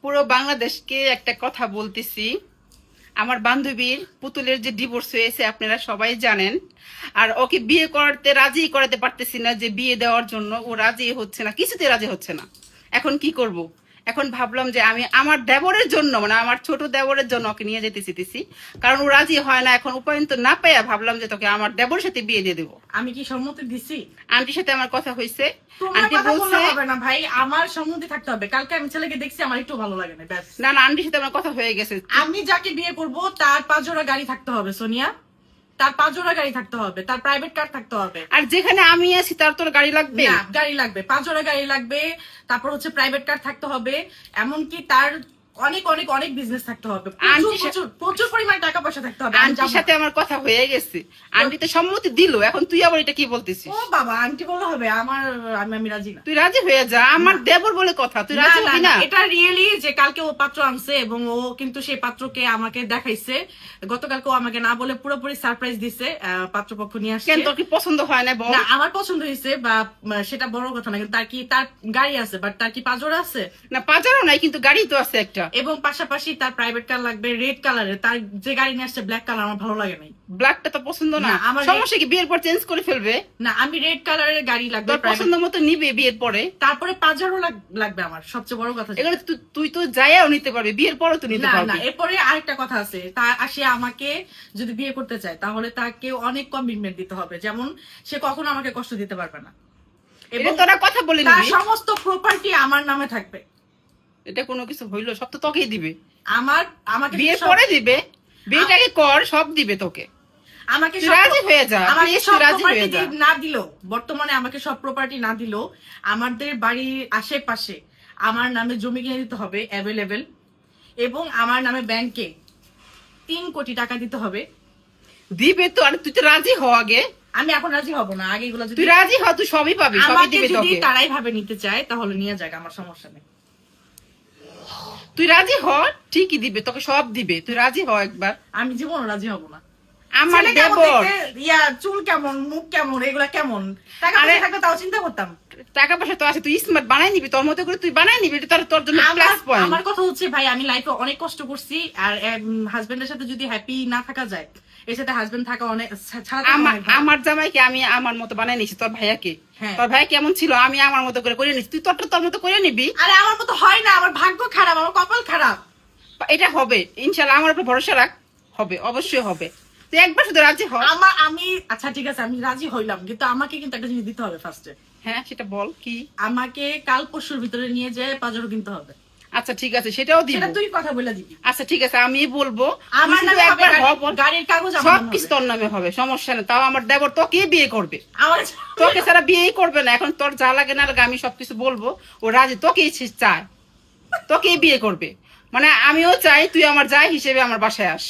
পুরো বাংলাদেশকে একটা কথা বলতেছি, আমার বান্ধবীর পুতুলের যে ডিভোর্স হয়েছে আপনারা সবাই জানেন। আর ওকে বিয়ে করতে রাজি করাতে পারতেছি না, যে বিয়ে দেওয়ার জন্য ও রাজি হচ্ছে না, কিছুতে রাজি হচ্ছে না। এখন কি করব? এখন ভাবলাম যে আমি আমার দেবরের জন্য, মানে আমার ছোট দেবরের জন্য ওকে নিয়ে যেতে চেতেছি, কারণ ও রাজি হয় না। এখন উপায় তো না পাইয়া ভাবলাম যে তোকে আমার দেবরের সাথে বিয়ে দিয়ে দেবো। আমি কি সম্মতি দিছি? আন্টির সাথে আমার কথা হয়েছে, তোমার আন্টি কথা বলছে বললে হবে না ভাই, আমার সম্মতি থাকতে হবে। কালকে আমি ছেলেকে দেখছি, আমার একটু ভালো লাগে না, ব্যাস। না না, আন্টির সাথে আমার কথা হয়ে গেছে। আমি যাকে বিয়ে করব তার 5 জোড়া গাড়ি থাকতে হবে সোনিয়া, তার 5 জোড়া গাড়ি থাকতে হবে, তার প্রাইভেট কার থাকতে হবে। আর যেখানে আমি আছি তার তোর গাড়ি লাগবে? না, গাড়ি লাগবে, 5 জোড়া গাড়ি লাগবে। তারপর হচ্ছে প্রাইভেট কার থাকতে হবে, এমনকি তার অনেক অনেক অনেক বিজনেস থাকতে হবে, প্রচুর প্রচুর প্রচুর পরিমাণ টাকা পয়সা থাকতে হবে। আমি আন্টির যাবো। সাথে আমার কথা হয়ে গেছে, আন্টি তো সম্মতি দিল, এখন তুই আবার এটা কি বলতেছিস? ও বাবা, আন্টি বললে হবে? আমি রাজি না। তুই রাজি হয়ে যা, আমার দেবর বলে কথা, তুই রাজি হবি না? এটা রিয়েলি যে কালকে ও পাত্র আনছে এবং ও কিন্তু সেই পাত্রকে আমাকে দেখাইছে। গতকালকে ও আমাকে না বলে পুরোপুরি সারপ্রাইজ দিছে, পাত্রপক্ষ নিয়ে আসছে। কেন, তোর কি পছন্দ হয় না? বল। না, আমার পছন্দ হয়েছে, বা সেটা বড় কথা না, কিন্তু তার গাড়ি আছে, বাট তার কি পাঁচজোড়া আছে? না, পাজারও নাই, কিন্তু গাড়ি তো আছে একটা। এবং পাশাপাশি তার প্রাইভেট কার লাগবে রেড কালারের। তার যে গাড়ি নিয়ে আসছে ব্ল্যাক কালার, আমার ভালো লাগে নাই। ব্ল্যাকটা তো পছন্দ না, না, আমার সমস্যা কি? বিয়ের পর চেঞ্জ করে ফেলবে? না, আমি রেড কালারের গাড়ি লাগবে, তোর পছন্দ মতো নিবে বিয়ের পরে। তারপরে পাঁচজোড়া লাগবে। আমার সবচেয়ে বড় কথা এগুলো তুই তো যাইয়াও নিতে পারবি, বিয়ের পরও তো নিতে না না, পারবি। এরপরে আরেকটা কথা আছে। সে আমাকে যদি বিয়ে করতে চায় তাহলে তাকে অনেক কমিটমেন্ট দিতে হবে, যেমন সে কখনো আমাকে কষ্ট দিতে পারবে না, এটা তোরা কথা বলে তার নিবি। সমস্ত প্রপার্টি আমার নামে থাকবে। এটা কোনো কিছু হইলো? সব তো তোকেই দিবে। আমাকে বিয়ের সব- পরে দিবে, বিয়েটাকে কর, সব দিবে তোকে। আমাকে তুই সব রাজি হয়ে যা, আমাকে please, সব তুই রাজি হয়ে প্রপার্টি যা। না দিলো, বর্তমানে আমাকে সব প্রপার্টি না দিলো, আমাদের বাড়ির আশেপাশে আমার নামে জমি কিনে দিতে হবে অ্যাভেলেবেল, এবং আমার নামে ব্যাংকে 3 কোটি টাকা দিতে হবে। দিবে তো, আর তুই তো রাজি হ আগে। আমি এখন রাজি হব না, আগে এগুলো যদি তুই রাজি হ, তুই সবই পাবি, সবই আমাকে দিবে যদি তোকে। তারাই ভাবে নিতে চায় তাহলে নিয়ে যাক, আমার সমস্যা নেই। তুই রাজি হ, ঠিকই দিবে তোকে, সব দিবে, তুই রাজি হ একবার। আমি জীবনও রাজি হব না। আমার ছেলে কেমন দেবর, দেখতে, চুল কেমন, মুখ কেমন, এগুলা কেমন, টাকা আরে, পয়সা থাকলে তাও চিন্তা করতাম। টাকা পয়সা তো আছে, তুই স্মার্ট বানাই নিবি, তোর মতো করে তুই বানাই নিবি, এটা তোর জন্য প্লাস পয়েন্ট। আমার কথা হচ্ছে ভাই, আমি লাইফে অনেক কষ্ট করছি, আর হাজবেন্ডের সাথে যদি হ্যাপি না থাকা যায়, এর সাথে হাজবেন্ড থাকা অনেক ছাড়া থাকা অনেক ভালো। আমার জামাইকে আমি আমার মতো বানাই নিছি, তোর ভাইয়াকে। হ্যাঁ। তোর ভাই কেমন ছিল আমি আমার মতো করে নিছি, তুই তোর মতো করে নিবি। আরে আমার মতো হয় না, আমার ভাগ্য খারাপ, আমার কপাল খারাপ। এটা হবে ইনশাল্লাহ, আমার উপর ভরসা রাখ, হবে, অবশ্যই হবে। তুই একবার শুধু রাজি হ। আমি আচ্ছা ঠিক আছে, আমি রাজি হইলাম, কিন্তু আমাকে কিন্তু একটা জিনিস দিতে হবে ফার্স্টে। হ্যাঁ, সেটা বল কি? আমাকে কাল পরশুর ভিতরে নিয়ে যেয়ে পাঁচজোড়া কিনতে হবে। আচ্ছা ঠিক আছে, সেটাও দিব। সেটা তুই কথা বলে দিবি। আচ্ছা ঠিক আছে, আমি বলবো। আমার তুই শুধু নামে হবে, একবার হ বল। গাড়ির কাগজ আমার সব নামে কিছু হবে। তোর নামে হবে, সমস্যা নেই। তাও আমার দেবর তোকে বিয়ে করবে, আমার তোকে ছাড়া বিয়েই করবে না। এখন তোর যা লাগে না লাগে আমি সবকিছু বলবো, ও রাজি, তোকেই চায়, তোকেই বিয়ে করবে। মানে আমিও চাই তুই আমার যা হিসেবে আমার বাসায় আস।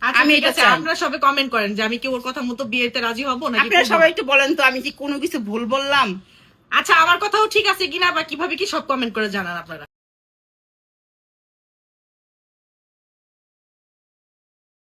আচ্ছা, আমি ঠিক এটা আছে, চাই। আপনারা সবাই কমেন্ট করেন যে আমি কি ওর কথা মতো বিয়েতে রাজি হব নাকি আপনারা করবো না। সবাই একটু বলেন তো, আমি কি কোনো কিছু ভুল বললাম? আচ্ছা, আমার কথাও ঠিক আছে কিনা বা কিভাবে কি, সব কমেন্ট করে জানান আপনারা।